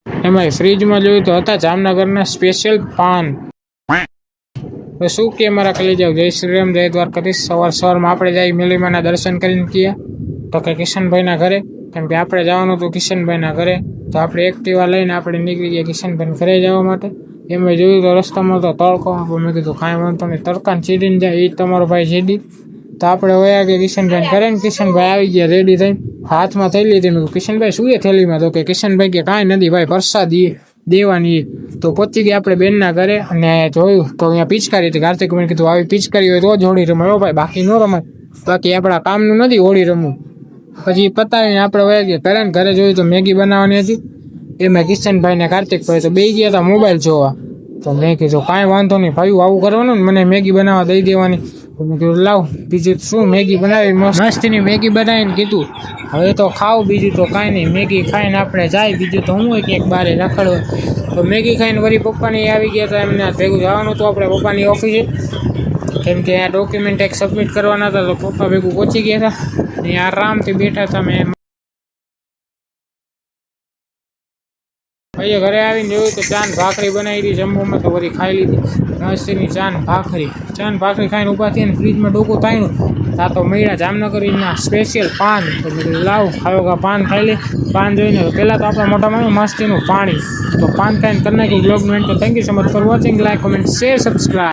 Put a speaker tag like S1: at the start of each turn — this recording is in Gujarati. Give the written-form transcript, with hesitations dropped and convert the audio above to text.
S1: એમાં ફ્રીજમાં જોયું તો હતા જામનગરના સ્પેશિયલ પાન। તો શું કે મારા કલી જાવ જય શ્રી રામ જય દ્વારકાધીશ। સવારમાં આપણે જઈ મેલીમાના દર્શન કરીને ગયા તો કે કિશનભાઈના ઘરે, કેમ કે આપણે જવાનું હતું કિશનભાઈના ઘરે। તો આપણે એક્ટિવા લઈને આપણે નીકળી ગયા કિશનભાઈના ઘરે જવા માટે। એમાં જોયું તો રસ્તામાં તો તડકો, મેં કીધું કાંઈ વાંધો નહીં, તડકાને ચીડીને જાય એ તમારો ભાઈ ચીડી। તો આપણે વયા ગયા કિશનભાઈ ઘરે ને કિશનભાઈ આવી ગયા રેડી થઈને, હાથમાં થેલી હતી। મેં કિશનભાઈ શું એ થેલીમાં? તો કે કિશનભાઈ કે કાંઈ નથી ભાઈ, પ્રસાદી દેવાની। તો પહોંચી ગયા આપણે બેનના ઘરે અને જોયું તો અહીંયા પિચકારી હતી। કાર્તિક મને કીધું આવી પિચકારી હોય તો જ હોળી રમાય ભાઈ, બાકી ન રમાય, બાકી આપણા કામનું નથી હોળી રમવું। પછી પતાવીને આપણે વયા ગયા ઘરે ને ઘરે જોયું તો મેગી બનાવવાની હતી। એમાં કિશનભાઈ ને કાર્તિકભાઈ તો બે ગયા હતા મોબાઈલ જોવા। તો મેં કીધું કાંઈ વાંધો નહીં ભાઈ, આવું કરવાનું ને, મને મેગી બનાવવા દઈ દેવાની। તો મેં કીધું લાવ બીજું શું, મેગી બનાવી મસ્તીની મેગી બનાવીને કીધું હવે તો ખાવ, બીજું તો કાંઈ નહીં, મેગી ખાઈને આપણે જાય, બીજું તો હું હોય ક્યાંક બહાર રખડવા। તો મેગી ખાઈને વળી પપ્પાની આવી ગયા હતા, એમને ભેગું જવાનું હતું આપણે પપ્પાની ઓફિસે, કેમ કે આ ડોક્યુમેન્ટ એક સબમિટ કરવાના હતા। તો પપ્પા ભેગું પહોંચી ગયા હતા અને આરામથી બેઠા હતા। મેં ભાઈએ ઘરે આવીને જોયું તો ચાન ભાખરી બનાવી હતી જમવામાં, તો વળી ખાઈ લીધી મસ્તીની ચાન ભાખરી ખાઈને ઊભા થઈને ફ્રીજમાં ડોકું તાણ્યું, ત્યાં તો મળ્યા જામનગરીના સ્પેશિયલ પાન। તો મેં લાવ ખાયો પાન ખાઈ લે। પાન જોઈને પહેલાં તો આપણા મોઢામાં મસ્તીનું પાણી, તો પાન ખાઈને કરી નાખ્યું બ્લોગનું એન્ડ। તો thank you so much for watching, like, comment, share, subscribe.